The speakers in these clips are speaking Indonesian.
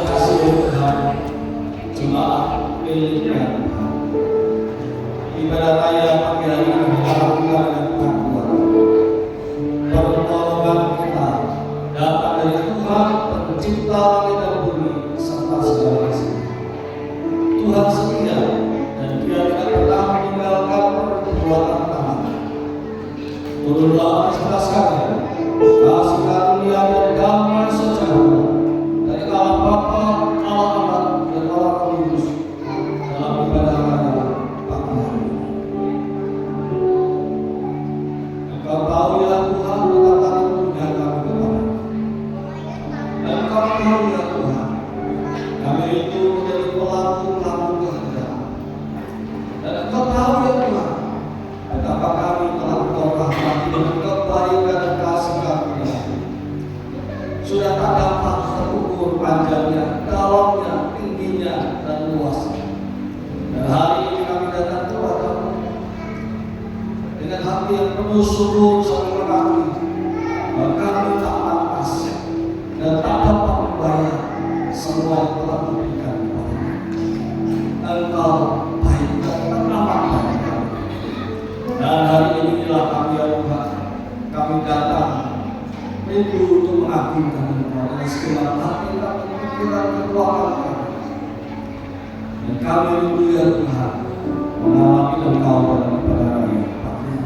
kasih Tuhan, jemaat miliknya Tuhan. Ibadah raya pagi hari ini kita lakukan dengan pengakuan. Pertolongan kita datang dari Tuhan pencipta langit dan bumi serta segala isi. Tuhan setia dan Dia tidak pernah meninggalkan perbuatan tangan. Turunlah atas sekalian, kasih karunia dan damai sejahtera dari Allah Bapa, Allah Anak, dan Allah Roh Kudus dalam ibadah raya pagi hari ini. Engkau tahu ya Tuhan betapa rindunya kami kepada-Mu. Dan Engkau tahu ya Tuhan, kami itu menjadi pelaku-pelaku kehendak. Dan Engkau tahu ya Tuhan, betapa kami telah Engkau rahmati dengan kebaikan dan kasih karunia. Sudah tak dapat terukur panjangnya, dalamnya, tingginya, dan luasnya. Dan hari ini kami datang kepada-Mu dengan hati yang penuh syukur sampai mengakui bahwa kami tak pantas dan tak dapat membayar semua yang telah diberikan kepada-Mu. Engkau baik dan teramat baik kami. Dan hari inilah kami ya Tuhan, kami datang rindu untuk mengagungkan Engkau dengan segenap hati kami, pikiran, kekuatan kami. Dan kami rindu ya Tuhan mengalami Engkau dalam ibadah raya pagi hari.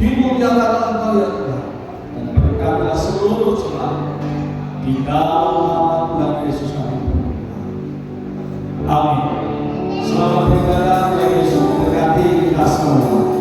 Dimuliakanlah Engkau ya Tuhan, dan berkatilah seluruh jemaat di dalam nama Tuhan Yesus kami berdoa. Amin. Selamat beribadah, Tuhan Yesus memberkati kita semua.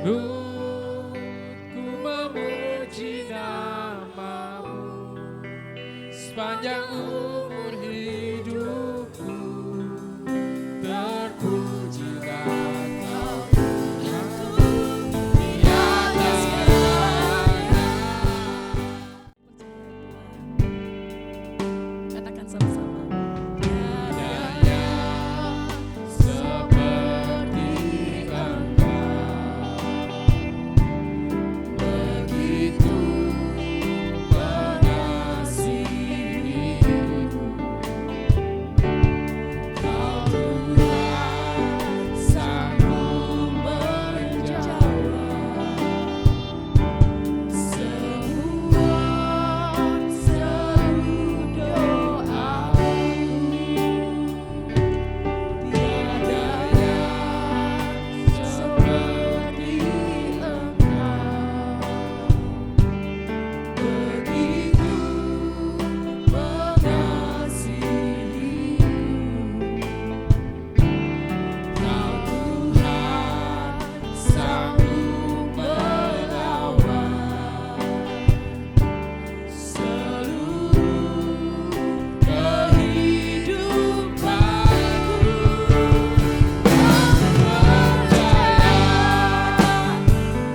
Ku memuji namamu sepanjang umur hidupku. Terpujilah Kau Tuhanku, tiada lain. Katakan sama-sama. Tiada yang seperti Engkau, begitu mengasihiku. Kau Tuhan sanggup menjawab semua seru doaku. Tiada yang seperti Engkau, begitu mengasihiku. Kau Tuhan sanggup melawat seluruh kehidupanku.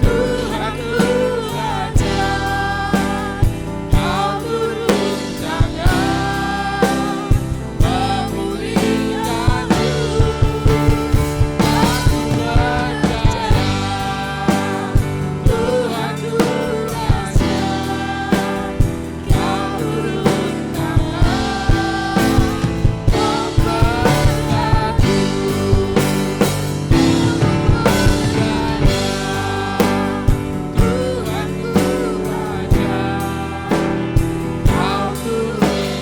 Tuhanku Raja, Kau turun tangan memulihkanku. Aku percaya Tuhanku Raja, Kau turun tangan memberkati. Tuhanku Raja, Kau turun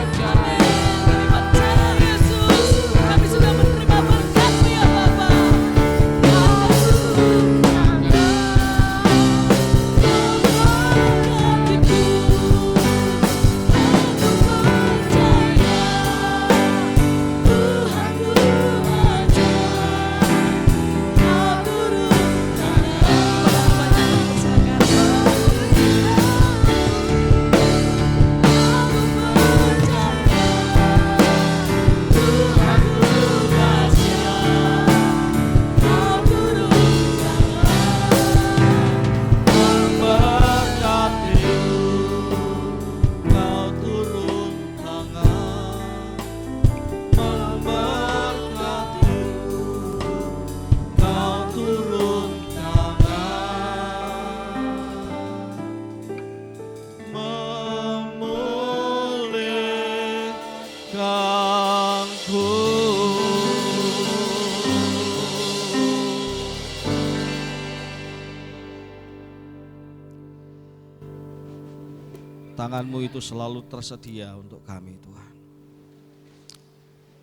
tangan Kami sudah menerima berkat-Mu ya Bapa. Kau turun tangan memberkati. Kau turun tangan memulihkanku. Tangan-Mu itu selalu tersedia untuk kami, Tuhan.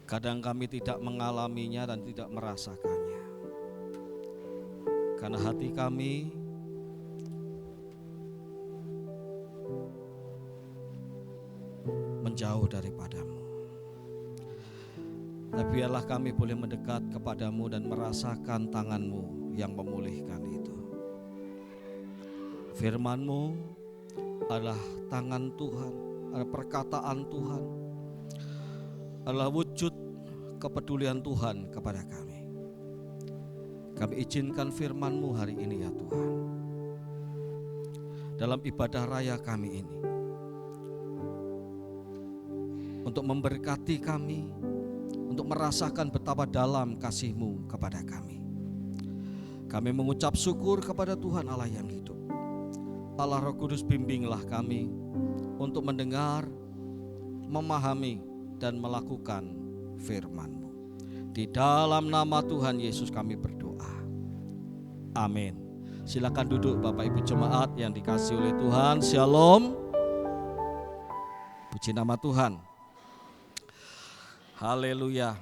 Kadang kami tidak mengalaminya dan tidak merasakannya, karena hati kami menjauh daripada-Mu. Tapi biarlah kami boleh mendekat kepadamu dan merasakan tangan-Mu yang memulihkan itu. Firman-Mu adalah tangan Tuhan, adalah perkataan Tuhan, adalah wujud kepedulian Tuhan kepada kami. Kami izinkan firman-Mu hari ini ya Tuhan, dalam ibadah raya kami ini, untuk memberkati kami, untuk merasakan betapa dalam kasih-Mu kepada kami. Kami mengucap syukur kepada Tuhan Allah yang hidup. Allah Roh Kudus, bimbinglah kami untuk mendengar, memahami, dan melakukan firman-Mu. Di dalam nama Tuhan Yesus kami berdoa. Amin. Silakan duduk Bapak Ibu Jemaat yang dikasihi oleh Tuhan. Shalom. Puji nama Tuhan. Haleluya.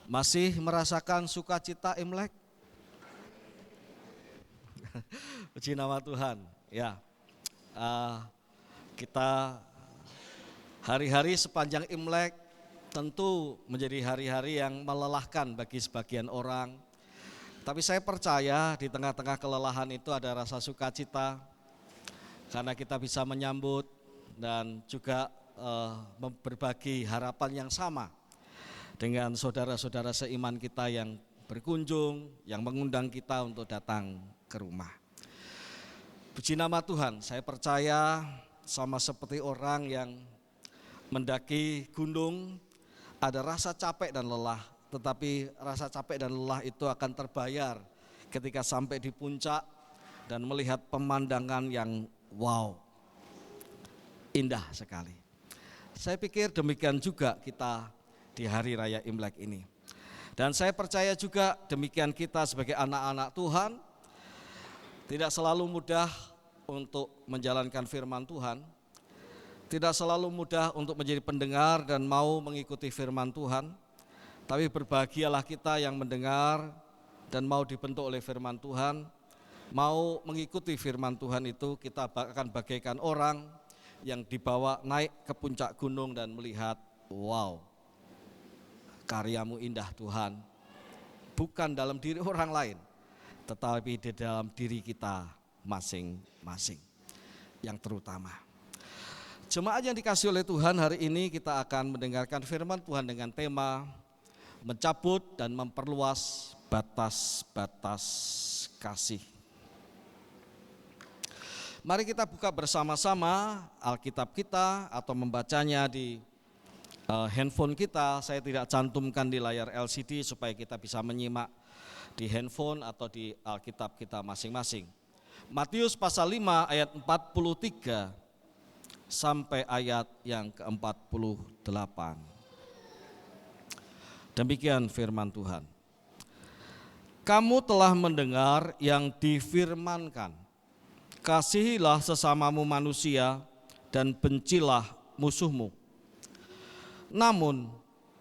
Masih merasakan sukacita Imlek? Puji nama Tuhan. Ya, kita Hari-hari sepanjang Imlek tentu menjadi hari-hari yang melelahkan bagi sebagian orang. Tapi saya percaya di tengah-tengah kelelahan itu ada rasa sukacita karena kita bisa menyambut dan juga berbagi harapan yang sama dengan saudara-saudara seiman kita yang berkunjung, yang mengundang kita untuk datang ke rumah. Puji nama Tuhan, saya percaya sama seperti orang yang mendaki gunung, ada rasa capek dan lelah, tetapi rasa capek dan lelah itu akan terbayar ketika sampai di puncak dan melihat pemandangan yang wow, indah sekali. Saya pikir demikian juga kita di hari raya Imlek ini. Dan saya percaya juga demikian kita sebagai anak-anak Tuhan, tidak selalu mudah untuk menjalankan firman Tuhan, tidak selalu mudah untuk menjadi pendengar dan mau mengikuti firman Tuhan, tapi berbahagialah kita yang mendengar dan mau dibentuk oleh firman Tuhan, mau mengikuti firman Tuhan itu. Kita akan bagaikan orang yang dibawa naik ke puncak gunung dan melihat, wow, karyamu indah Tuhan, bukan dalam diri orang lain, tetapi di dalam diri kita masing-masing yang terutama. Jemaat yang dikasihi oleh Tuhan, hari ini kita akan mendengarkan firman Tuhan dengan tema mencabut dan memperluas batas-batas kasih. Mari kita buka bersama-sama Alkitab kita atau membacanya di handphone kita. Saya tidak cantumkan di layar LCD supaya kita bisa menyimak di handphone atau di Alkitab kita masing-masing. Matius pasal 5 ayat 43 sampai ayat yang ke-48. Demikian firman Tuhan. Kamu telah mendengar yang difirmankan, kasihilah sesamamu manusia dan bencilah musuhmu. Namun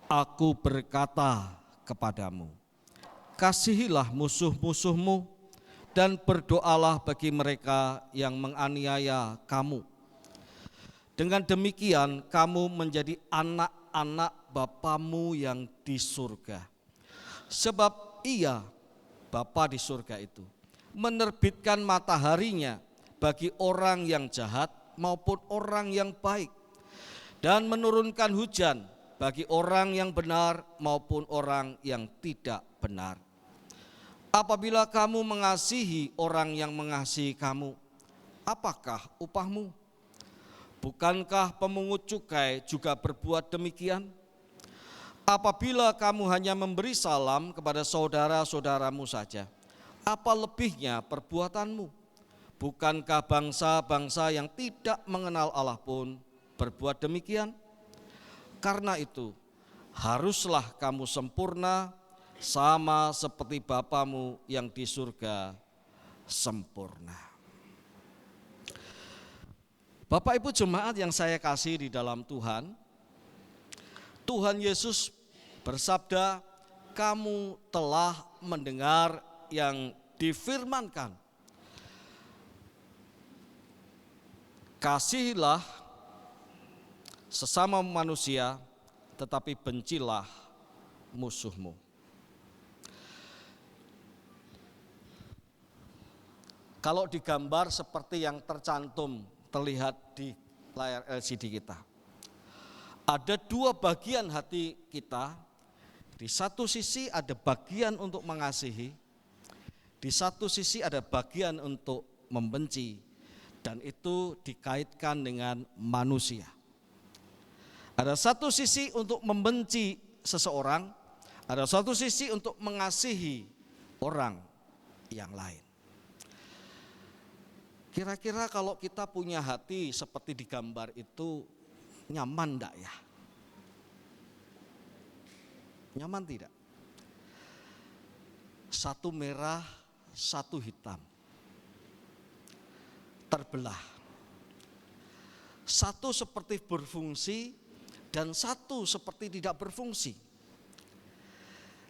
aku berkata kepadamu, kasihilah musuh-musuhmu dan berdoalah bagi mereka yang menganiaya kamu. Dengan demikian kamu menjadi anak-anak Bapamu yang di surga. Sebab Ia, Bapa di surga itu, menerbitkan mataharinya bagi orang yang jahat maupun orang yang baik, dan menurunkan hujan bagi orang yang benar maupun orang yang tidak benar. Apabila kamu mengasihi orang yang mengasihi kamu, apakah upahmu? Bukankah pemungut cukai juga berbuat demikian? Apabila kamu hanya memberi salam kepada saudara-saudaramu saja, apa lebihnya perbuatanmu? Bukankah bangsa-bangsa yang tidak mengenal Allah pun berbuat demikian? Karena itu, haruslah kamu sempurna sama seperti Bapamu yang di surga sempurna. Bapak Ibu jemaat yang saya kasih di dalam Tuhan, Tuhan Yesus bersabda, kamu telah mendengar yang difirmankan, kasihilah sesama manusia, tetapi bencilah musuhmu. Kalau digambar seperti yang terlihat di layar LCD kita, ada dua bagian hati kita. Di satu sisi ada bagian untuk mengasihi, di satu sisi ada bagian untuk membenci, dan itu dikaitkan dengan manusia. Ada satu sisi untuk membenci seseorang, ada satu sisi untuk mengasihi orang yang lain. Kira-kira kalau kita punya hati seperti di gambar itu, nyaman enggak ya? Nyaman tidak? Satu merah, satu hitam. Terbelah. Satu seperti berfungsi dan satu seperti tidak berfungsi.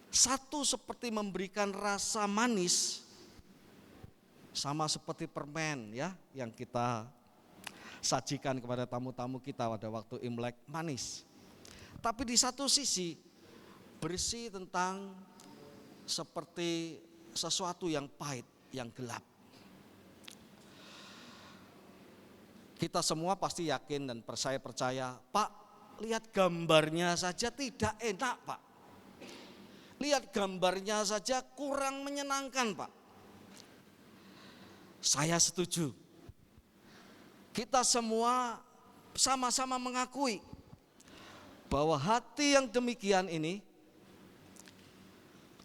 Satu seperti memberikan rasa manis, sama seperti permen ya yang kita sajikan kepada tamu-tamu kita pada waktu Imlek manis. Tapi di satu sisi berisi tentang seperti sesuatu yang pahit, yang gelap. Kita semua pasti yakin dan percaya, Pak, lihat gambarnya saja tidak enak, Pak. Lihat gambarnya saja kurang menyenangkan, Pak. Saya setuju. Kita semua sama-sama mengakui bahwa hati yang demikian ini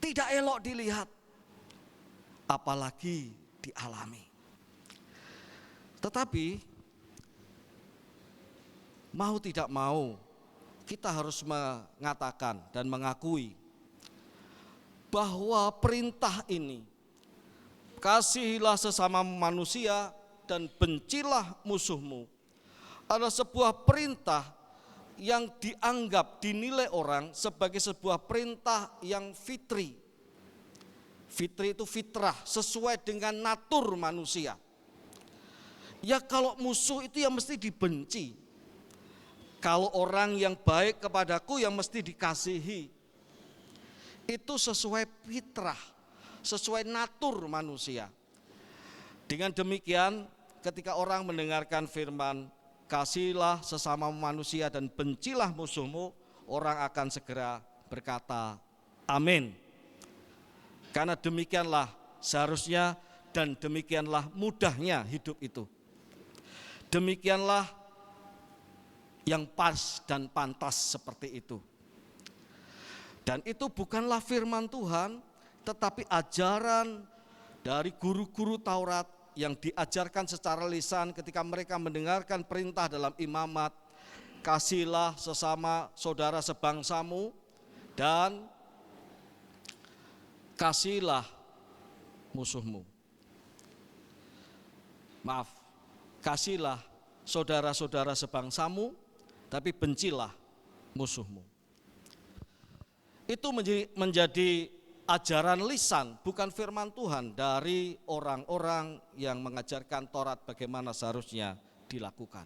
tidak elok dilihat, apalagi dialami. Tetapi mau tidak mau, kita harus mengatakan dan mengakui bahwa perintah ini, kasihilah sesama manusia dan bencilah musuhmu, adalah sebuah perintah yang dianggap, dinilai orang sebagai sebuah perintah yang fitri. Fitri itu fitrah, sesuai dengan natur manusia. Ya kalau musuh itu ya mesti dibenci. Kalau orang yang baik kepadaku yang mesti dikasihi. Itu sesuai fitrah, sesuai natur manusia. Dengan demikian ketika orang mendengarkan firman, kasihilah sesama manusia dan bencilah musuhmu, orang akan segera berkata, amin. Karena demikianlah seharusnya dan demikianlah mudahnya hidup itu. Demikianlah yang pas dan pantas seperti itu. Dan itu bukanlah firman Tuhan, tetapi ajaran dari guru-guru Taurat yang diajarkan secara lisan ketika mereka mendengarkan perintah dalam imamat, kasihilah sesama saudara sebangsamu dan kasihilah musuhmu. Maaf, kasihilah saudara-saudara sebangsamu, tapi bencilah musuhmu. Itu menjadi ajaran lisan, bukan firman Tuhan dari orang-orang yang mengajarkan Taurat bagaimana seharusnya dilakukan.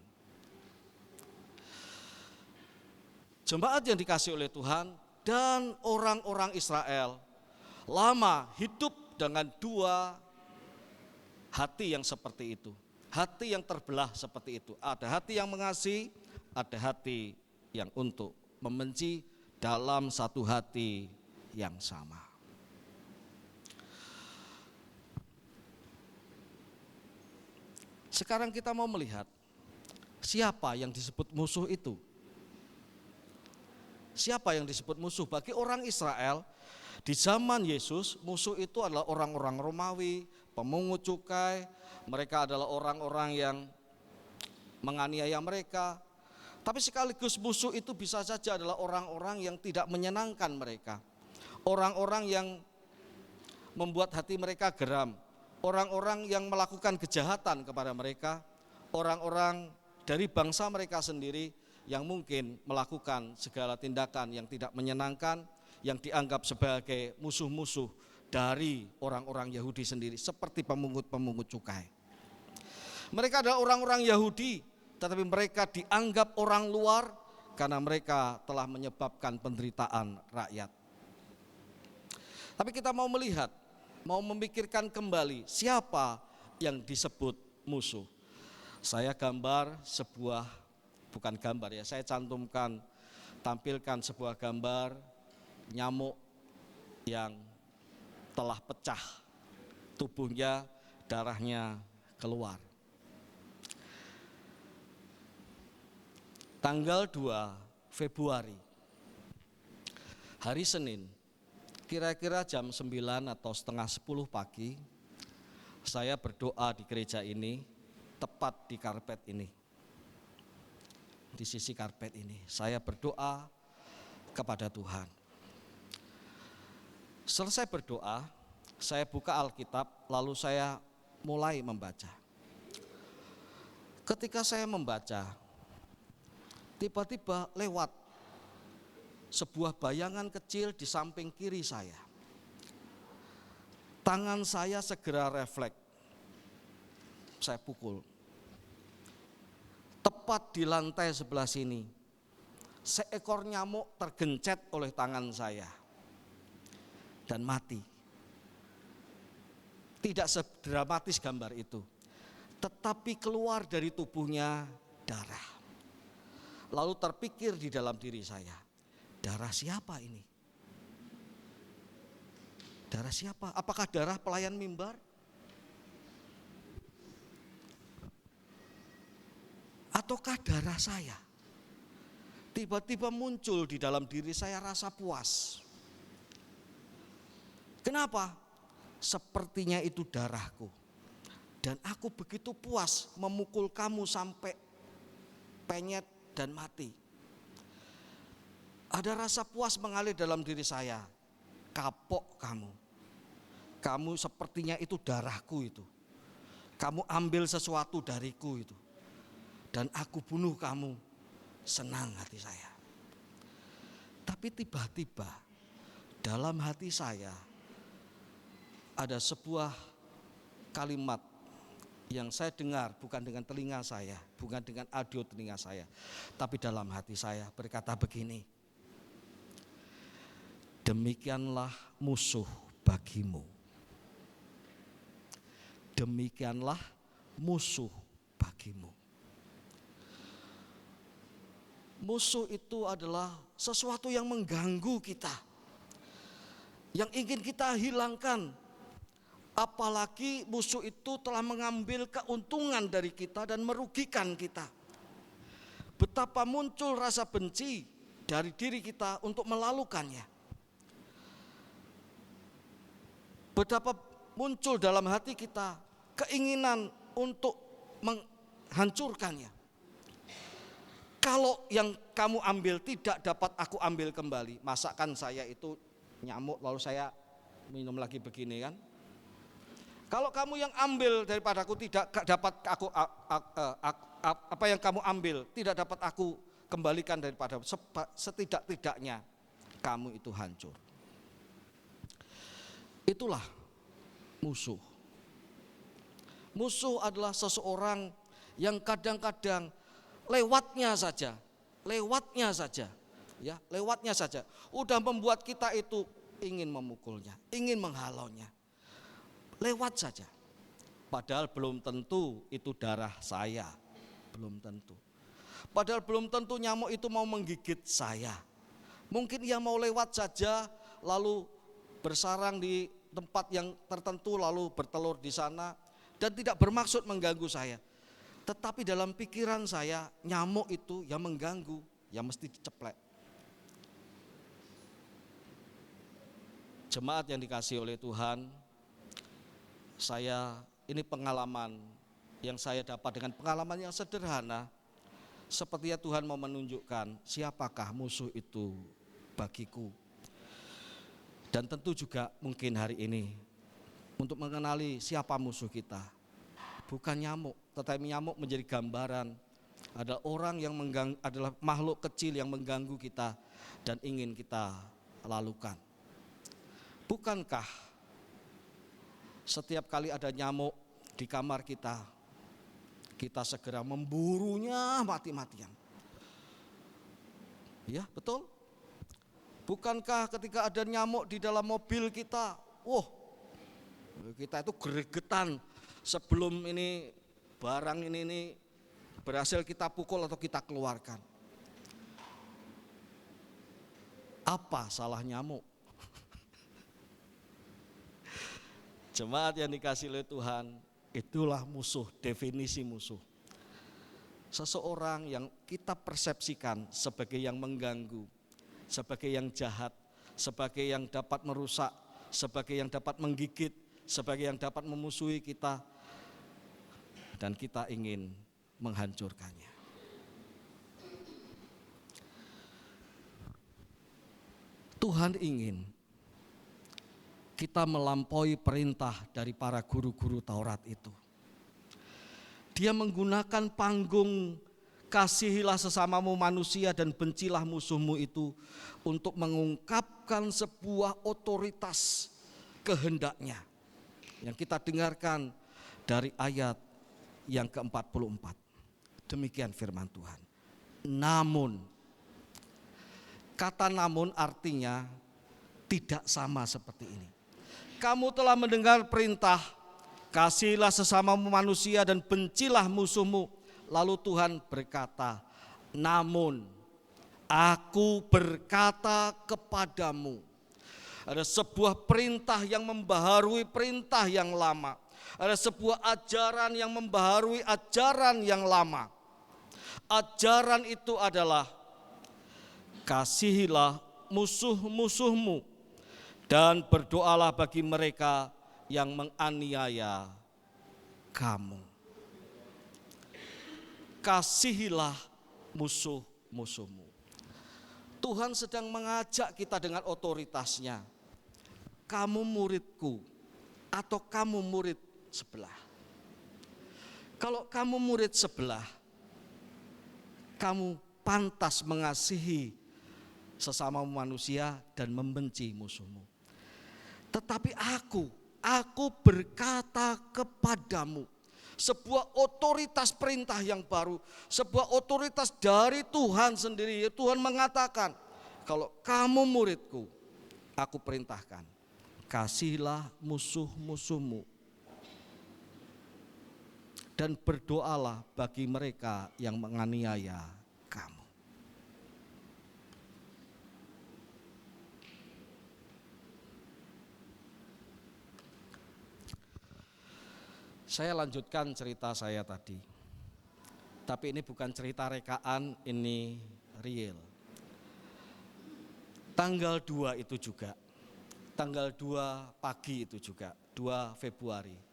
Jemaat yang dikasihi oleh Tuhan dan orang-orang Israel lama hidup dengan dua hati yang seperti itu. Hati yang terbelah seperti itu. Ada hati yang mengasihi, ada hati yang untuk membenci dalam satu hati yang sama. Sekarang kita mau melihat siapa yang disebut musuh itu. Siapa yang disebut musuh? Bagi orang Israel di zaman Yesus, musuh itu adalah orang-orang Romawi, pemungut cukai. Mereka adalah orang-orang yang menganiaya mereka. Tapi sekaligus musuh itu bisa saja adalah orang-orang yang tidak menyenangkan mereka. Orang-orang yang membuat hati mereka geram. Orang-orang yang melakukan kejahatan kepada mereka. Orang-orang dari bangsa mereka sendiri yang mungkin melakukan segala tindakan yang tidak menyenangkan, yang dianggap sebagai musuh-musuh dari orang-orang Yahudi sendiri, seperti pemungut-pemungut cukai. Mereka adalah orang-orang Yahudi, tetapi mereka dianggap orang luar karena mereka telah menyebabkan penderitaan rakyat. Tapi kita mau melihat, mau memikirkan kembali siapa yang disebut musuh. Saya gambar sebuah, bukan gambar ya, saya cantumkan, tampilkan sebuah gambar nyamuk yang telah pecah, tubuhnya, darahnya keluar. Tanggal 2 Februari, hari Senin, kira-kira jam 9 atau setengah 10 pagi, saya berdoa di gereja ini, tepat di karpet ini. Di sisi karpet ini, saya berdoa kepada Tuhan. Selesai berdoa, saya buka Alkitab, lalu saya mulai membaca. Ketika saya membaca, tiba-tiba lewat sebuah bayangan kecil di samping kiri saya. Tangan saya segera refleks, saya pukul. tepat di lantai sebelah sini, seekor nyamuk tergencet oleh tangan saya dan mati. Tidak sedramatis gambar itu, tetapi keluar dari tubuhnya darah. Lalu terpikir di dalam diri saya, darah siapa ini? Darah siapa? Apakah darah pelayan mimbar? Ataukah darah saya? Tiba-tiba muncul di dalam diri saya rasa puas. Kenapa? Sepertinya itu darahku. Dan aku begitu puas memukul kamu sampai penyet dan mati. Ada rasa puas mengalir dalam diri saya. Kapok kamu. Kamu sepertinya itu darahku itu. Kamu ambil sesuatu dariku itu. Dan aku bunuh kamu. Senang hati saya. Tapi tiba-tiba dalam hati saya ada sebuah kalimat yang saya dengar bukan dengan telinga saya, bukan dengan audio telinga saya, tapi dalam hati saya berkata begini, demikianlah musuh bagimu. Demikianlah musuh bagimu. Musuh itu adalah sesuatu yang mengganggu kita, yang ingin kita hilangkan. Apalagi musuh itu telah mengambil keuntungan dari kita dan merugikan kita. Betapa muncul rasa benci dari diri kita untuk melalukannya. Betapa muncul dalam hati kita keinginan untuk menghancurkannya. Kalau yang kamu ambil tidak dapat aku ambil kembali. Masakan saya itu nyamuk lalu saya minum lagi begini kan. Kalau kamu yang ambil daripadaku tidak dapat aku apa yang kamu ambil tidak dapat aku kembalikan daripada setidak-tidaknya kamu itu hancur. Itulah musuh. Musuh adalah seseorang yang kadang-kadang lewatnya saja, ya, lewatnya saja, udah membuat kita itu ingin memukulnya, ingin menghalaunya, lewat saja. Padahal belum tentu itu darah saya, belum tentu. Padahal belum tentu nyamuk itu mau menggigit saya. Mungkin ia mau lewat saja, lalu bersarang di tempat yang tertentu, lalu bertelur di sana dan tidak bermaksud mengganggu saya. Tetapi dalam pikiran saya, nyamuk itu yang mengganggu, ya mesti diceplek. Jemaat yang dikasihi oleh Tuhan, ini pengalaman yang saya dapat dengan pengalaman yang sederhana. Sepertinya Tuhan mau menunjukkan siapakah musuh itu bagiku. Dan tentu juga mungkin hari ini untuk mengenali siapa musuh kita. Bukan nyamuk, tetapi nyamuk menjadi gambaran ada orang yang mengganggu, adalah makhluk kecil yang mengganggu kita dan ingin kita lalukan. Bukankah setiap kali ada nyamuk di kamar kita, kita segera memburunya mati-matian? Ya, betul. Bukankah ketika ada nyamuk di dalam mobil kita, kita itu gregetan sebelum ini barang ini berhasil kita pukul atau kita keluarkan. Apa salah nyamuk? Jemaat yang dikasihi oleh Tuhan, itulah musuh, definisi musuh. Seseorang yang kita persepsikan sebagai yang mengganggu, sebagai yang jahat, sebagai yang dapat merusak, sebagai yang dapat menggigit, sebagai yang dapat memusuhi kita, dan kita ingin menghancurkannya. Tuhan ingin kita melampaui perintah dari para guru-guru Taurat itu. Dia menggunakan panggung kasihilah sesamamu manusia dan bencilah musuhmu itu untuk mengungkapkan sebuah otoritas kehendaknya yang kita dengarkan dari ayat yang ke-44. Demikian firman Tuhan. Namun, kata namun artinya tidak sama seperti ini. Kamu telah mendengar perintah, kasihilah sesamamu manusia dan bencilah musuhmu. Lalu Tuhan berkata, namun aku berkata kepadamu. Ada sebuah perintah yang membaharui perintah yang lama. Ada sebuah ajaran yang membaharui ajaran yang lama. Ajaran itu adalah kasihilah musuh-musuhmu dan berdoalah bagi mereka yang menganiaya kamu. Kasihilah musuh-musuhmu. Tuhan sedang mengajak kita dengan otoritasnya. Kamu muridku atau kamu murid sebelah. Kalau kamu murid sebelah, kamu pantas mengasihi sesama manusia dan membenci musuhmu. Tetapi aku berkata kepadamu, sebuah otoritas perintah yang baru, sebuah otoritas dari Tuhan sendiri. Tuhan mengatakan, kalau kamu muridku, aku perintahkan, kasihilah musuh-musuhmu dan berdoalah bagi mereka yang menganiaya kamu. Saya lanjutkan cerita saya tadi. Tapi ini bukan cerita rekaan, ini real. Tanggal 2 itu juga. Tanggal 2 pagi itu juga, 2 Februari.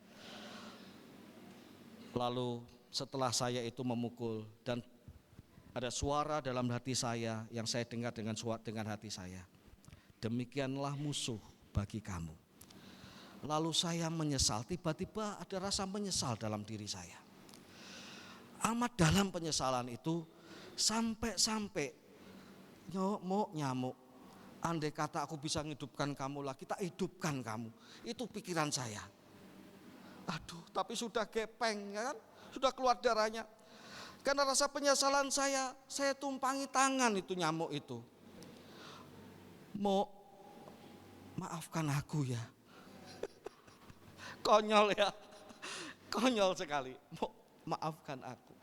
Lalu setelah saya itu memukul dan ada suara dalam hati saya yang saya dengar dengan hati saya. Demikianlah musuh bagi kamu. Lalu saya menyesal, tiba-tiba ada rasa menyesal dalam diri saya. Amat dalam penyesalan itu sampai nyamuk. Andai kata aku bisa menghidupkan kamu lagi, tak hidupkan kamu. Itu pikiran saya. Aduh, tapi sudah gepeng ya kan, sudah keluar darahnya. Karena rasa penyesalan saya tumpangi tangan itu nyamuk itu. Maafkan aku ya. Konyol ya, konyol sekali. Maafkan aku.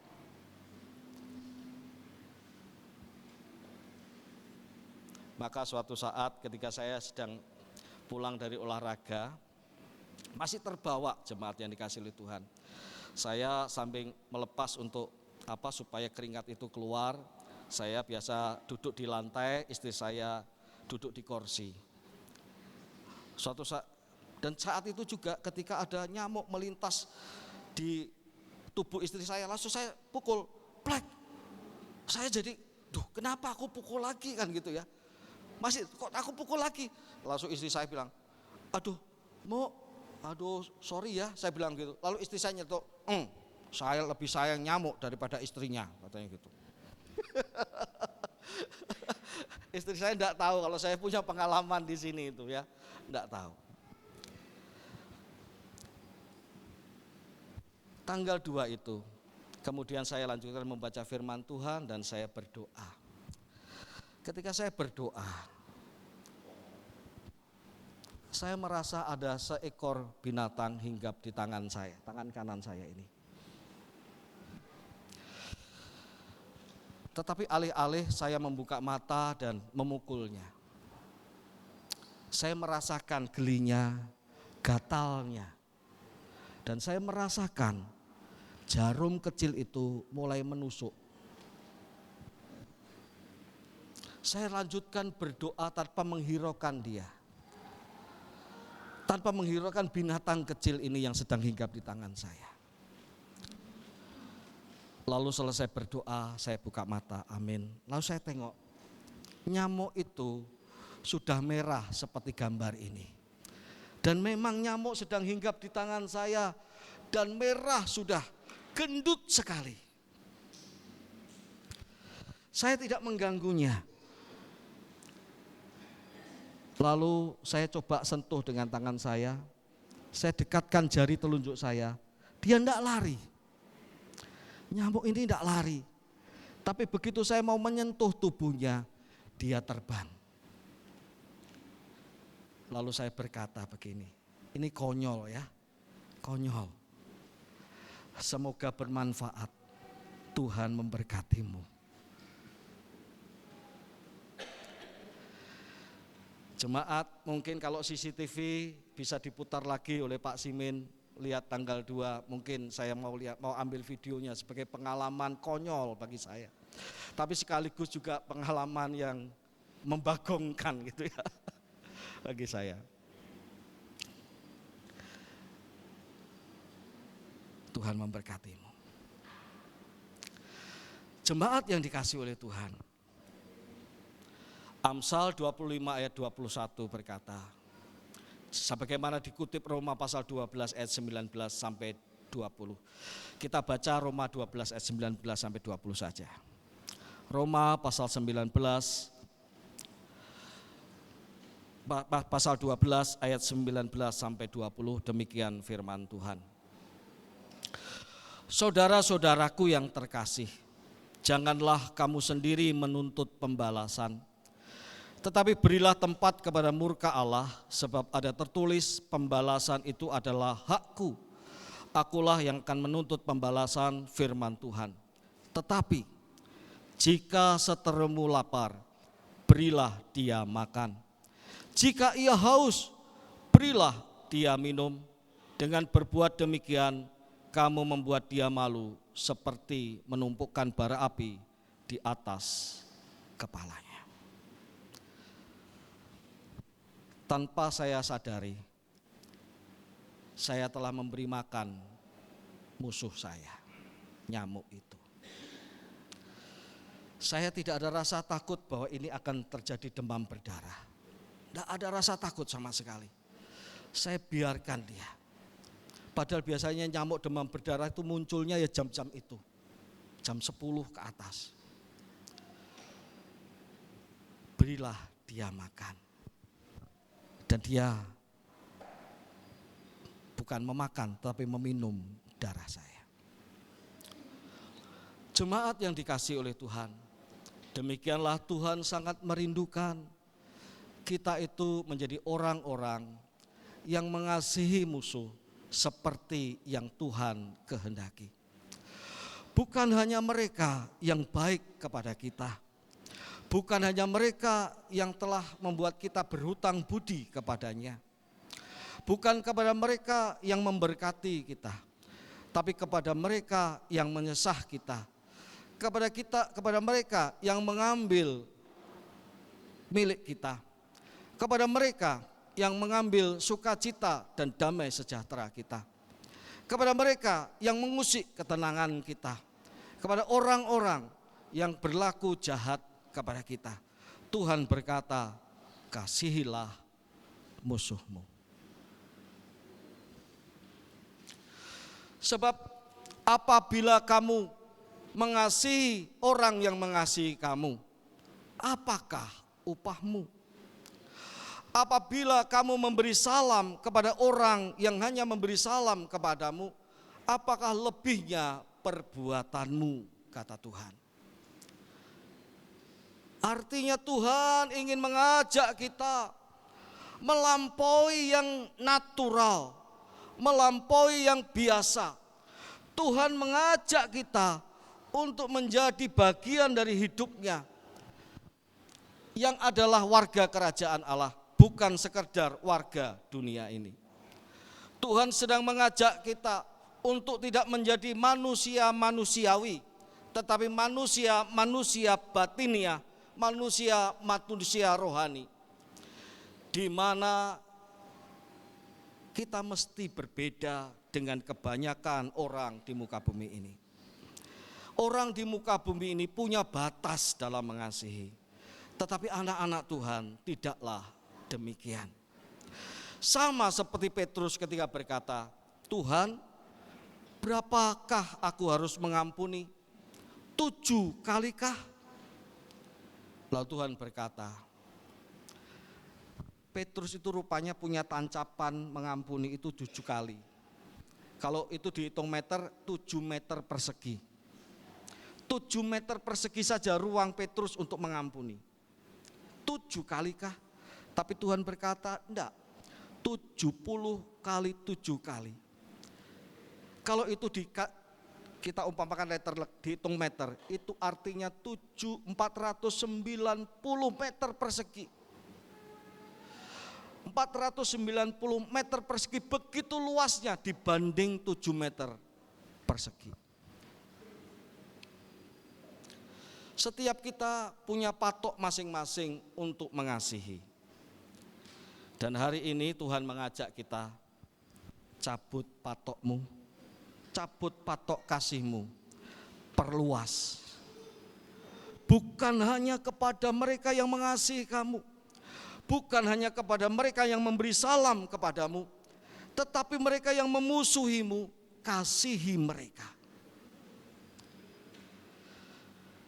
Maka suatu saat ketika saya sedang pulang dari olahraga, masih terbawa jemaat yang dikasihi oleh Tuhan. Saya sambil melepas untuk supaya keringat itu keluar. Saya biasa duduk di lantai, istri saya duduk di kursi. Dan saat itu juga ketika ada nyamuk melintas di tubuh istri saya, langsung saya pukul, plek. Saya jadi, kenapa aku pukul lagi kan gitu ya. Masih kok aku pukul lagi. Langsung istri saya bilang, sorry ya, saya bilang gitu. Lalu istri saya nyetok, saya lebih sayang nyamuk daripada istrinya, katanya gitu. Istri saya enggak tahu kalau saya punya pengalaman di sini itu ya, enggak tahu. Tanggal 2 itu, kemudian saya lanjutkan membaca firman Tuhan dan saya berdoa. Ketika saya berdoa, saya merasa ada seekor binatang hinggap di tangan saya, tangan kanan saya ini. Tetapi alih-alih saya membuka mata dan memukulnya, saya merasakan gelinya, gatalnya. Dan saya merasakan jarum kecil itu mulai menusuk. Saya lanjutkan berdoa tanpa menghiraukan dia. Tanpa menghiraukan binatang kecil ini yang sedang hinggap di tangan saya. Lalu selesai berdoa, saya buka mata, amin. Lalu saya tengok, nyamuk itu sudah merah seperti gambar ini. Dan memang nyamuk sedang hinggap di tangan saya dan merah sudah gendut sekali. Saya tidak mengganggunya. Lalu saya coba sentuh dengan tangan saya dekatkan jari telunjuk saya, dia tidak lari. Nyamuk ini tidak lari. Tapi begitu saya mau menyentuh tubuhnya, dia terbang. Lalu saya berkata begini, ini konyol ya, konyol. Semoga bermanfaat, Tuhan memberkatimu. Jemaat, mungkin kalau CCTV bisa diputar lagi oleh Pak Simin, lihat tanggal 2, mungkin saya mau ambil videonya sebagai pengalaman konyol bagi saya. Tapi sekaligus juga pengalaman yang membagongkan gitu ya bagi saya. Tuhan memberkatimu. Jemaat yang dikasihi oleh Tuhan. Amsal 25 ayat 21 berkata, sebagaimana dikutip Roma pasal 12 ayat 19 sampai 20. Kita baca Roma 12 ayat 19 sampai 20 saja. Roma pasal 19 pasal 12 ayat 19 sampai 20, demikian firman Tuhan. Saudara-saudaraku yang terkasih, janganlah kamu sendiri menuntut pembalasan, tetapi berilah tempat kepada murka Allah, sebab ada tertulis, pembalasan itu adalah hakku. Akulah yang akan menuntut pembalasan, firman Tuhan. Tetapi jika seterumu lapar, berilah dia makan. Jika ia haus, berilah dia minum. Dengan berbuat demikian, kamu membuat dia malu, seperti menumpukkan bara api di atas kepalanya. Tanpa saya sadari, saya telah memberi makan musuh saya, nyamuk itu. Saya tidak ada rasa takut bahwa ini akan terjadi demam berdarah. Tidak ada rasa takut sama sekali. Saya biarkan dia. Padahal biasanya nyamuk demam berdarah itu munculnya ya jam-jam itu. Jam 10 ke atas. Berilah dia makan. Dan dia bukan memakan tapi meminum darah saya. Jemaat yang dikasihi oleh Tuhan, demikianlah Tuhan sangat merindukan kita itu menjadi orang-orang yang mengasihi musuh seperti yang Tuhan kehendaki. Bukan hanya mereka yang baik kepada kita, bukan hanya mereka yang telah membuat kita berhutang budi kepadanya, bukan kepada mereka yang memberkati kita, tapi kepada mereka yang menyesah kita, kepada mereka yang mengambil milik kita, kepada mereka yang mengambil sukacita dan damai sejahtera kita, kepada mereka yang mengusik ketenangan kita, kepada orang-orang yang berlaku jahat kepada kita. Tuhan berkata, kasihilah musuhmu. Sebab apabila kamu mengasihi orang yang mengasihi kamu, apakah upahmu? Apabila kamu memberi salam kepada orang yang hanya memberi salam kepadamu, apakah lebihnya perbuatanmu, kata Tuhan. Artinya Tuhan ingin mengajak kita melampaui yang natural, melampaui yang biasa. Tuhan mengajak kita untuk menjadi bagian dari hidupnya yang adalah warga kerajaan Allah, bukan sekedar warga dunia ini. Tuhan sedang mengajak kita untuk tidak menjadi manusia manusiawi, tetapi manusia batiniah, manusia rohani, di mana kita mesti berbeda dengan kebanyakan orang di muka bumi ini. Orang di muka bumi ini punya batas dalam mengasihi, tetapi anak-anak Tuhan tidaklah demikian. Sama seperti Petrus ketika berkata, Tuhan, berapakah aku harus mengampuni? 7 kalikah? Lalu Tuhan berkata, Petrus itu rupanya punya tancapan mengampuni itu 7 kali. Kalau itu dihitung meter, 7 meter persegi. 7 meter persegi saja ruang Petrus untuk mengampuni. 7 kali kah? Tapi Tuhan berkata, enggak, 70 kali 7 kali. Kalau itu kita umpamakan dihitung meter, itu artinya 490 meter persegi. 490 meter persegi begitu luasnya dibanding 7 meter persegi. Setiap kita punya patok masing-masing untuk mengasihi. Dan hari ini Tuhan mengajak kita, cabut patokmu, cabut patok kasihmu, perluas. Bukan hanya kepada mereka yang mengasihi kamu, bukan hanya kepada mereka yang memberi salam kepadamu, tetapi mereka yang memusuhimu, kasihi mereka.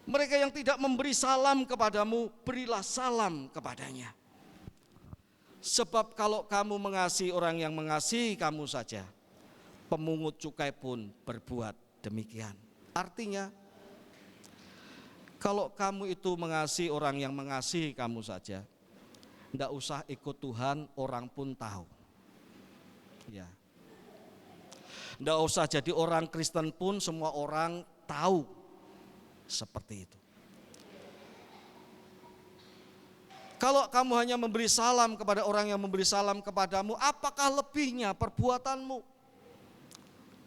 Mereka yang tidak memberi salam kepadamu, berilah salam kepadanya. Sebab kalau kamu mengasihi orang yang mengasihi kamu saja, pemungut cukai pun berbuat demikian. Artinya, kalau kamu itu mengasihi orang yang mengasihi kamu saja, tidak usah ikut Tuhan, orang pun tahu. Ya. Tidak usah jadi orang Kristen pun semua orang tahu seperti itu. Kalau kamu hanya memberi salam kepada orang yang memberi salam kepadamu, apakah lebihnya perbuatanmu?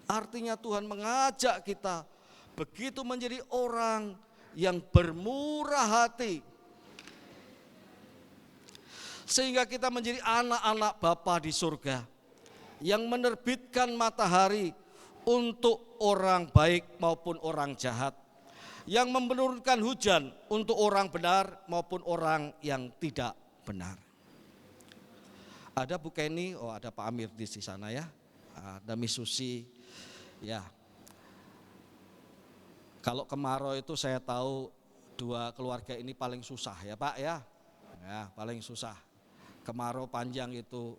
Artinya Tuhan mengajak kita begitu menjadi orang yang bermurah hati, sehingga kita menjadi anak-anak Bapa di surga yang menerbitkan matahari untuk orang baik maupun orang jahat, yang menurunkan hujan untuk orang benar maupun orang yang tidak benar. Ada Bu Kenny, ada Pak Amir di sana ya, ada Miss Susi, ya. Kalau kemarau itu saya tahu 2 keluarga ini paling susah ya Pak ya, paling susah. Kemarau panjang itu,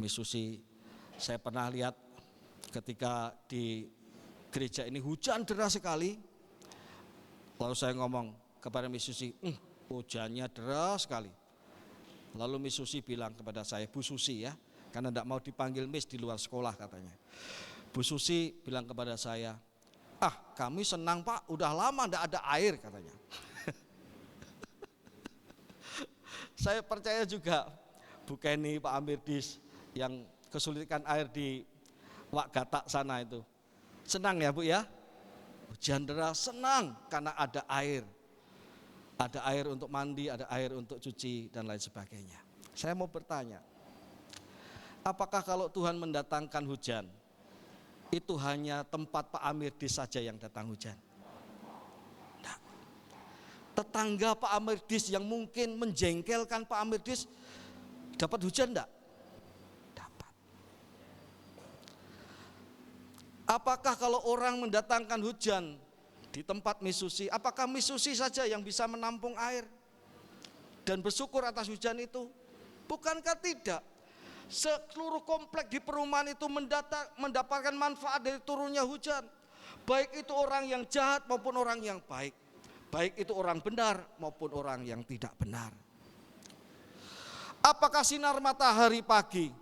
Miss Susi, saya pernah lihat ketika di gereja ini hujan deras sekali. Lalu saya ngomong kepada Miss Susi, hujannya deras sekali. Lalu Miss Susi bilang kepada saya, Bu Susi ya, karena tidak mau dipanggil Miss di luar sekolah katanya. Bu Susi bilang kepada saya, kami senang Pak, udah lama tidak ada air katanya. Saya percaya juga Bu Kenny, Pak Amirdis yang kesulitan air di Wak Gatak sana itu. Senang ya Bu ya? Hujan deras senang karena ada air. Ada air untuk mandi, ada air untuk cuci dan lain sebagainya. Saya mau bertanya, apakah kalau Tuhan mendatangkan hujan, itu hanya tempat Pak Amirdis saja yang datang hujan? Nah, tetangga Pak Amirdis yang mungkin menjengkelkan Pak Amirdis, dapat hujan enggak? Dapat. Apakah kalau orang mendatangkan hujan di tempat Miss Susi, apakah Miss Susi saja yang bisa menampung air dan bersyukur atas hujan itu? Bukankah tidak? Seluruh komplek di perumahan itu mendapatkan manfaat dari turunnya hujan. Baik itu orang yang jahat maupun orang yang baik. Baik itu orang benar maupun orang yang tidak benar. Apakah sinar matahari pagi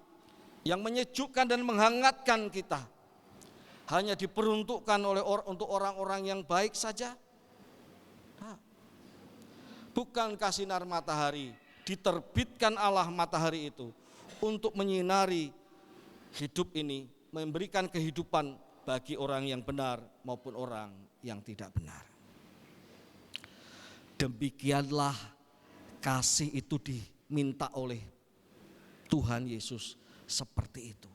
yang menyejukkan dan menghangatkan kita hanya diperuntukkan untuk orang-orang yang baik saja? Bukankah sinar matahari diterbitkan Allah matahari itu untuk menyinari hidup ini, memberikan kehidupan bagi orang yang benar maupun orang yang tidak benar. Demikianlah kasih itu diminta oleh Tuhan Yesus seperti itu.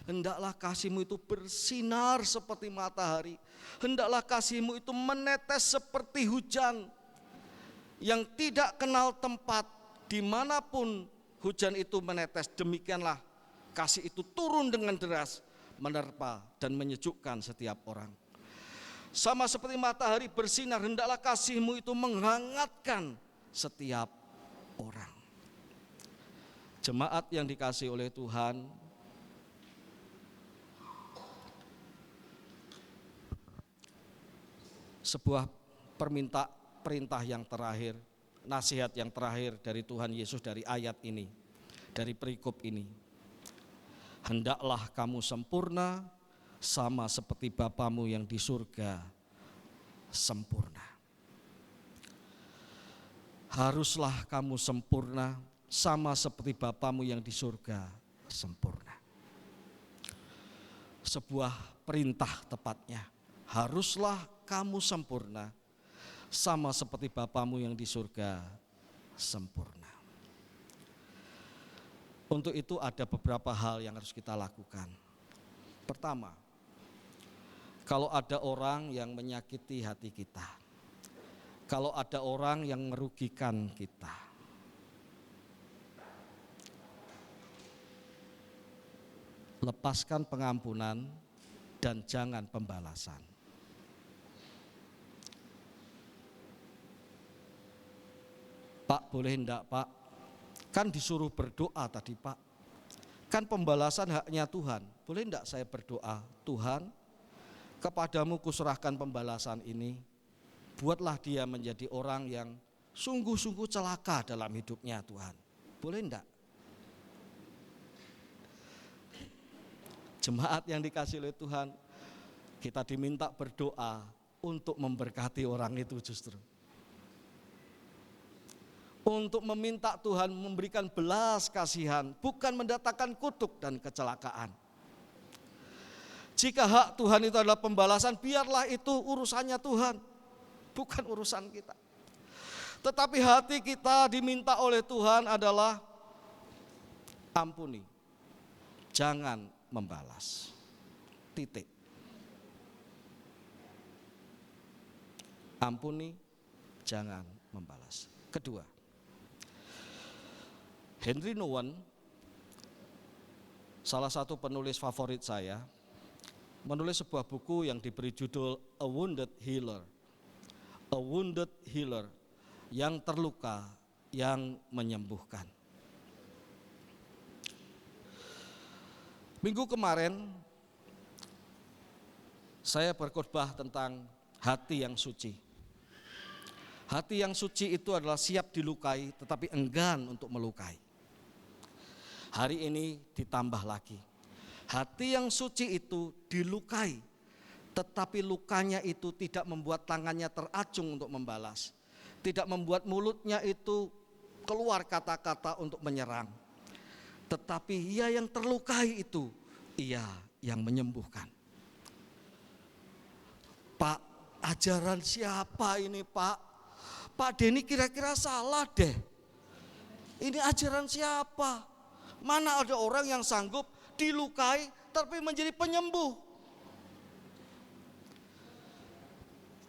Hendaklah kasihmu itu bersinar seperti matahari. Hendaklah kasihmu itu menetes seperti hujan yang tidak kenal tempat. Dimanapun hujan itu menetes, demikianlah kasih itu turun dengan deras, menerpa dan menyejukkan setiap orang. Sama seperti matahari bersinar, hendaklah kasihmu itu menghangatkan setiap orang. Jemaat yang dikasihi oleh Tuhan, sebuah perintah yang terakhir, nasihat yang terakhir dari Tuhan Yesus dari ayat ini, dari perikop ini. Hendaklah kamu sempurna sama seperti Bapamu yang di surga sempurna. Haruslah kamu sempurna sama seperti Bapamu yang di surga sempurna. Sebuah perintah tepatnya. Haruslah kamu sempurna sama seperti Bapamu yang di surga sempurna. Untuk itu ada beberapa hal yang harus kita lakukan. Pertama, kalau ada orang yang menyakiti hati kita, kalau ada orang yang merugikan kita, lepaskan pengampunan dan jangan pembalasan. Pak, boleh enggak Pak? Kan disuruh berdoa tadi Pak. Kan pembalasan haknya Tuhan. Boleh enggak saya berdoa, Tuhan, kepadamu kuserahkan pembalasan ini. Buatlah dia menjadi orang yang sungguh-sungguh celaka dalam hidupnya Tuhan. Boleh enggak? Jemaat yang dikasih oleh Tuhan, kita diminta berdoa untuk memberkati orang itu justru. Untuk meminta Tuhan memberikan belas kasihan, bukan mendatangkan kutuk dan kecelakaan. Jika hak Tuhan itu adalah pembalasan, biarlah itu urusannya Tuhan, bukan urusan kita. Tetapi hati kita diminta oleh Tuhan adalah ampuni, jangan membalas. Titik. Ampuni, jangan membalas. Kedua, Henry Nouwen, salah satu penulis favorit saya, menulis sebuah buku yang diberi judul A Wounded Healer. A Wounded Healer, yang terluka, yang menyembuhkan. Minggu kemarin saya berkhotbah tentang hati yang suci. Hati yang suci itu adalah siap dilukai tetapi enggan untuk melukai. Hari ini ditambah lagi. Hati yang suci itu dilukai, tetapi lukanya itu tidak membuat tangannya teracung untuk membalas. Tidak membuat mulutnya itu keluar kata-kata untuk menyerang. Tetapi ia yang terlukai itu, ia yang menyembuhkan. Pak, ajaran siapa ini Pak? Pak Denny kira-kira salah deh. Ini ajaran siapa? Mana ada orang yang sanggup dilukai tapi menjadi penyembuh?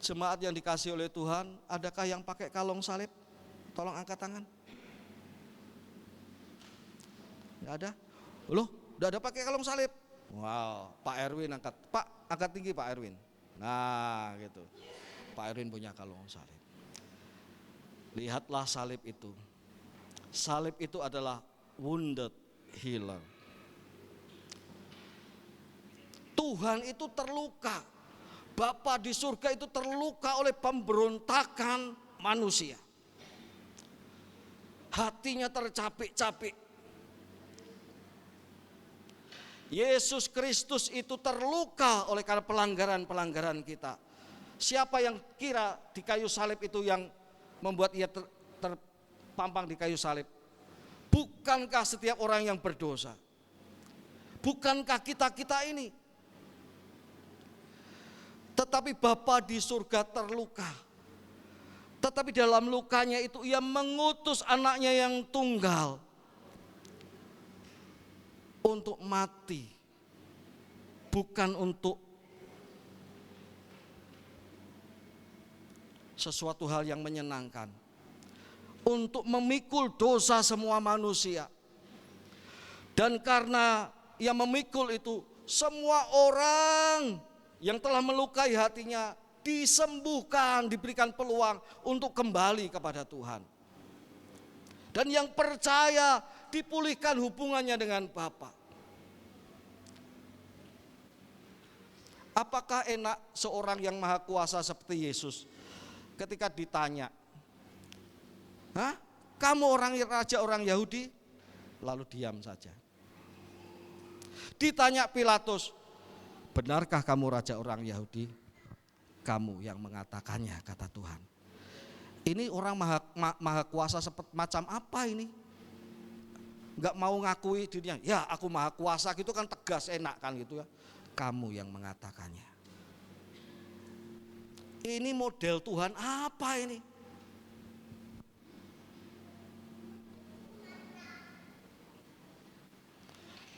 Jemaat yang dikasih oleh Tuhan, adakah yang pakai kalung salib? Tolong angkat tangan. Enggak ada? Loh, udah ada pakai kalung salib? Wow, Pak Erwin angkat. Pak, angkat tinggi Pak Erwin. Nah, gitu. Pak Erwin punya kalung salib. Lihatlah salib itu. Salib itu adalah wounded healer. Tuhan itu terluka. Bapa di surga itu terluka oleh pemberontakan manusia. Hatinya tercapik-capik. Yesus Kristus itu terluka oleh karena pelanggaran-pelanggaran kita. Siapa yang kira di kayu salib itu yang membuat ia terpampang di kayu salib? Bukankah setiap orang yang berdosa? Bukankah kita ini? Tetapi Bapa di surga terluka. Tetapi dalam lukanya itu ia mengutus anaknya yang tunggal untuk mati, bukan untuk sesuatu hal yang menyenangkan, untuk memikul dosa semua manusia. Dan karena ia memikul itu, semua orang yang telah melukai hatinya disembuhkan, diberikan peluang untuk kembali kepada Tuhan. Dan yang percaya dipulihkan hubungannya dengan Bapa. Apakah enak seorang yang maha kuasa seperti Yesus ketika ditanya, "Hah? Kamu raja orang Yahudi?" Lalu diam saja. Ditanya Pilatus, "Benarkah kamu raja orang Yahudi?" "Kamu yang mengatakannya," kata Tuhan. Ini orang maha kuasa seperti macam apa ini? Enggak mau ngakui dirinya, "Ya aku maha kuasa," gitu kan tegas, enak kan gitu ya. "Kamu yang mengatakannya." Ini model Tuhan apa ini?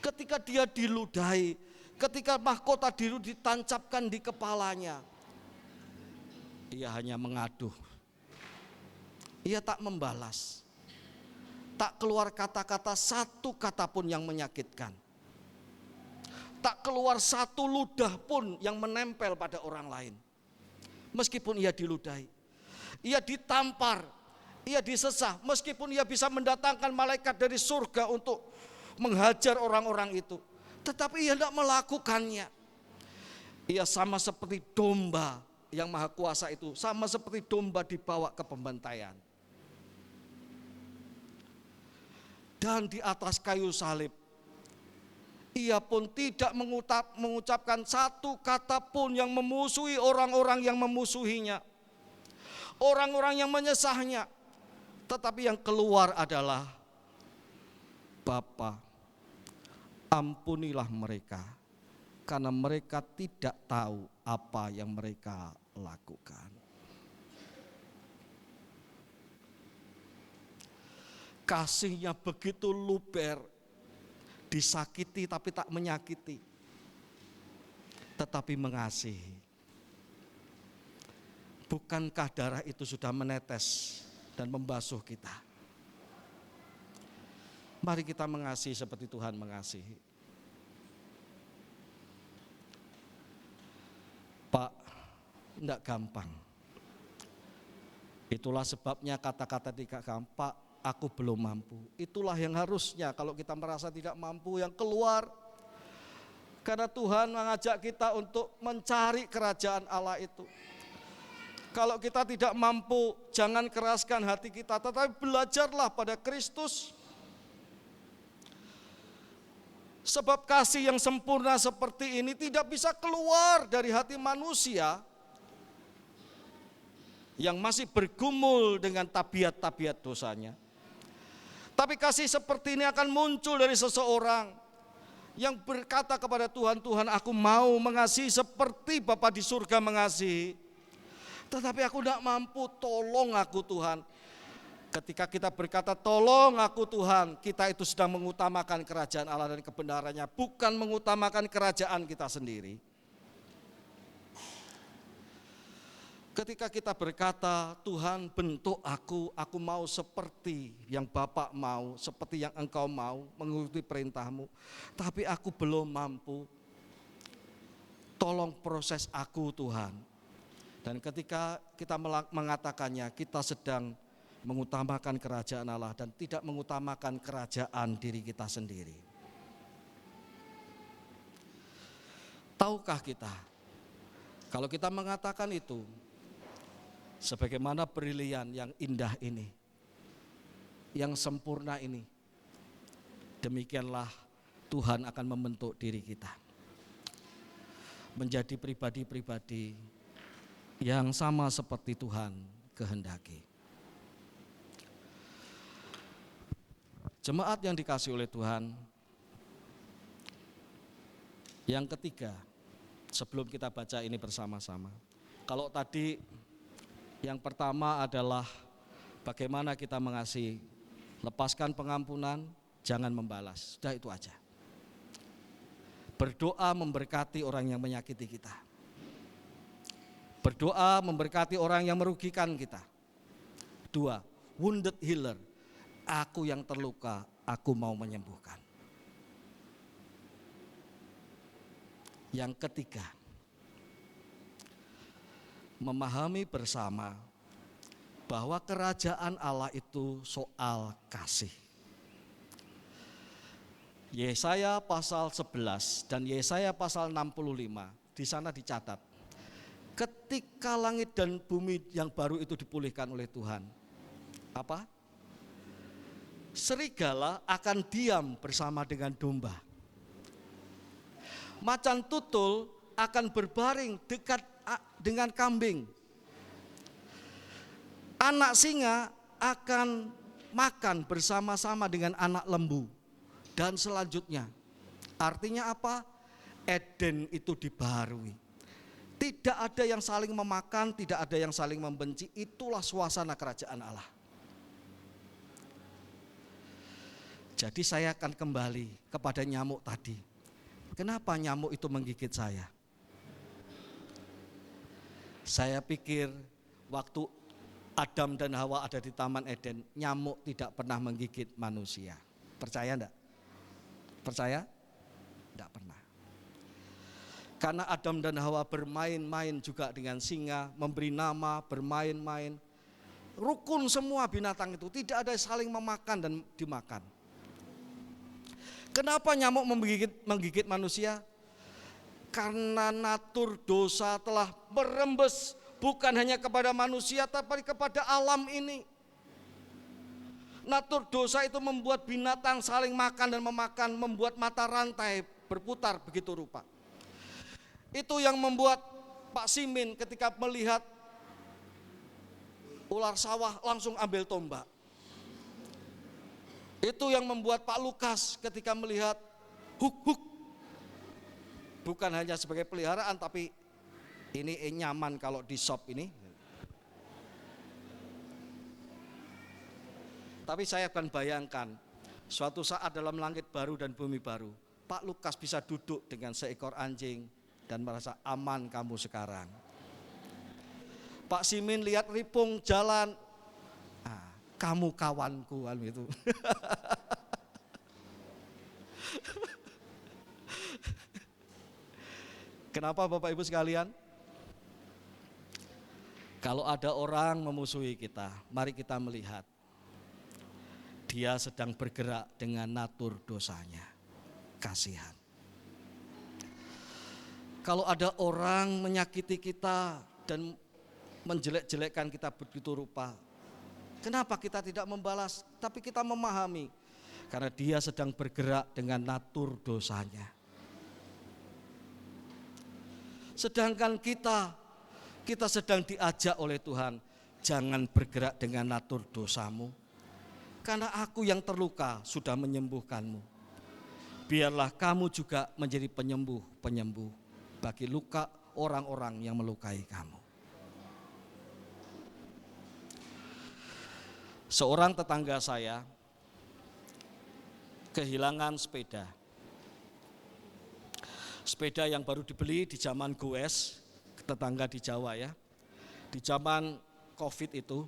Ketika dia diludahi, ketika mahkota biru ditancapkan di kepalanya, ia hanya mengaduh. Ia tak membalas. Tak keluar kata-kata, satu kata pun yang menyakitkan. Tak keluar satu ludah pun yang menempel pada orang lain. Meskipun ia diludahi, ia ditampar, ia disesah, meskipun ia bisa mendatangkan malaikat dari surga untuk menghajar orang-orang itu, tetapi ia tidak melakukannya. Ia sama seperti domba yang maha kuasa itu, sama seperti domba dibawa ke pembantaian. Dan di atas kayu salib, ia pun tidak mengucapkan satu kata pun yang memusuhi orang-orang yang memusuhinya, orang-orang yang menyesahnya. Tetapi yang keluar adalah, "Bapa, ampunilah mereka, karena mereka tidak tahu apa yang mereka lakukan." Kasihnya begitu luber, disakiti tapi tak menyakiti, tetapi mengasihi. Bukankah darah itu sudah menetes dan membasuh kita? Mari kita mengasihi seperti Tuhan mengasihi. Pak, tidak gampang. Itulah sebabnya kata-kata tidak gampang, "Pak, aku belum mampu." Itulah yang harusnya kalau kita merasa tidak mampu yang keluar. Karena Tuhan mengajak kita untuk mencari kerajaan Allah itu. Kalau kita tidak mampu, jangan keraskan hati kita, tetapi belajarlah pada Kristus. Sebab kasih yang sempurna seperti ini tidak bisa keluar dari hati manusia yang masih bergumul dengan tabiat-tabiat dosanya. Tapi kasih seperti ini akan muncul dari seseorang yang berkata kepada Tuhan, "Tuhan, aku mau mengasihi seperti Bapa di surga mengasihi. Tetapi aku tidak mampu, tolong aku Tuhan." Ketika kita berkata, "Tolong aku Tuhan," kita itu sedang mengutamakan kerajaan Allah dan kebenarannya, bukan mengutamakan kerajaan kita sendiri. Ketika kita berkata, "Tuhan, bentuk aku mau seperti yang Bapa mau, seperti yang Engkau mau, mengikuti perintah-Mu, tapi aku belum mampu. Tolong proses aku Tuhan." Dan ketika kita mengatakannya, kita sedang mengutamakan kerajaan Allah dan tidak mengutamakan kerajaan diri kita sendiri. Tahukah kita, kalau kita mengatakan itu, sebagaimana brilian yang indah ini, yang sempurna ini, demikianlah Tuhan akan membentuk diri kita menjadi pribadi-pribadi yang sama seperti Tuhan kehendaki. Jemaat yang dikasihi oleh Tuhan, yang ketiga, sebelum kita baca ini bersama-sama. Kalau tadi yang pertama adalah bagaimana kita mengasihi, lepaskan pengampunan, jangan membalas, sudah itu aja. Berdoa memberkati orang yang menyakiti kita. Berdoa memberkati orang yang merugikan kita. 2, wounded healer. Aku yang terluka, aku mau menyembuhkan. Yang ketiga, memahami bersama bahwa kerajaan Allah itu soal kasih. Yesaya pasal 11 dan Yesaya pasal 65 di sana dicatat. Ketika langit dan bumi yang baru itu dipulihkan oleh Tuhan, apa? Serigala akan diam bersama dengan domba. Macan tutul akan berbaring dekat dengan kambing. Anak singa akan makan bersama-sama dengan anak lembu. Dan selanjutnya, artinya apa? Eden itu dibaharui. Tidak ada yang saling memakan, tidak ada yang saling membenci. Itulah suasana kerajaan Allah. Jadi saya akan kembali kepada nyamuk tadi. Kenapa nyamuk itu menggigit saya? Saya pikir waktu Adam dan Hawa ada di Taman Eden, nyamuk tidak pernah menggigit manusia. Percaya enggak? Percaya? Enggak pernah. Karena Adam dan Hawa bermain-main juga dengan singa, memberi nama, bermain-main. Rukun semua binatang itu, tidak ada saling memakan dan dimakan. Kenapa nyamuk menggigit manusia? Karena natur dosa telah merembes bukan hanya kepada manusia tapi kepada alam ini. Natur dosa itu membuat binatang saling makan dan memakan, membuat mata rantai berputar begitu rupa. Itu yang membuat Pak Simin ketika melihat ular sawah langsung ambil tombak. Itu yang membuat Pak Lukas ketika melihat huk-huk, bukan hanya sebagai peliharaan tapi ini nyaman kalau di shop ini. Tapi saya akan bayangkan suatu saat dalam langit baru dan bumi baru, Pak Lukas bisa duduk dengan seekor anjing dan merasa aman kamu sekarang. Pak Simin lihat Ripung jalan, kamu kawanku kan gitu. Kenapa Bapak Ibu sekalian? Kalau ada orang memusuhi kita, mari kita melihat dia sedang bergerak dengan natur dosanya. Kasihan. Kalau ada orang menyakiti kita dan menjelek-jelekkan kita begitu rupa, kenapa kita tidak membalas, tapi kita memahami? Karena dia sedang bergerak dengan natur dosanya. Sedangkan kita sedang diajak oleh Tuhan, jangan bergerak dengan natur dosamu. Karena aku yang terluka sudah menyembuhkanmu. Biarlah kamu juga menjadi penyembuh bagi luka orang-orang yang melukai kamu. Seorang tetangga saya kehilangan sepeda. Sepeda yang baru dibeli di zaman goes, tetangga di Jawa ya. Di zaman Covid itu,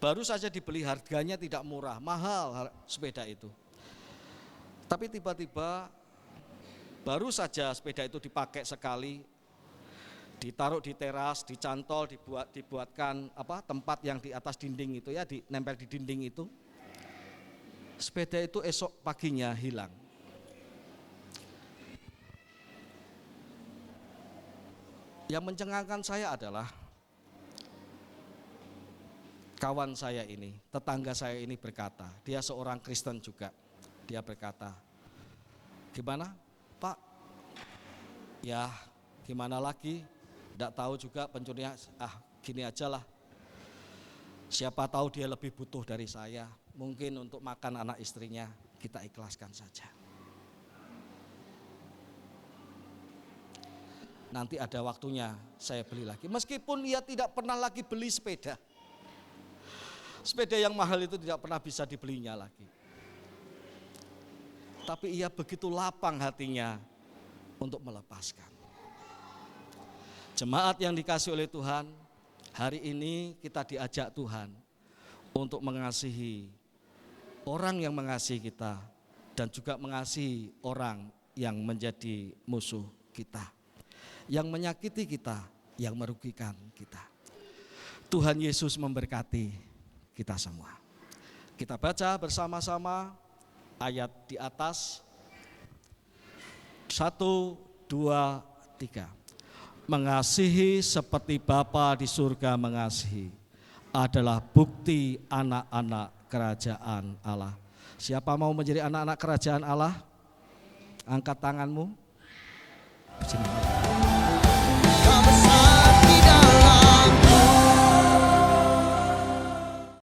baru saja dibeli, harganya tidak murah, mahal sepeda itu. Tapi tiba-tiba baru saja sepeda itu dipakai sekali, ditaruh di teras, dicantol, dibuatkan tempat yang di atas dinding itu ya, nempel di dinding itu. Sepeda itu esok paginya hilang. Yang mencengangkan saya adalah kawan saya ini, tetangga saya ini berkata, dia seorang Kristen juga. Dia berkata, gimana Pak? Ya gimana lagi, tidak tahu juga pencurinya, gini aja lah. Siapa tahu dia lebih butuh dari saya, mungkin untuk makan anak istrinya, kita ikhlaskan saja. Nanti ada waktunya saya beli lagi, meskipun ia tidak pernah lagi beli sepeda. Sepeda yang mahal itu tidak pernah bisa dibelinya lagi. Tapi ia begitu lapang hatinya untuk melepaskan. Jemaat yang dikasihi oleh Tuhan, hari ini kita diajak Tuhan untuk mengasihi orang yang mengasihi kita dan juga mengasihi orang yang menjadi musuh kita, yang menyakiti kita, yang merugikan kita. Tuhan Yesus memberkati kita semua. Kita baca bersama-sama ayat di atas. 1, 2, 3. mengasihi seperti Bapa di surga mengasihi adalah bukti anak-anak kerajaan Allah. Siapa mau menjadi anak-anak kerajaan Allah? Angkat tanganmu. Sini.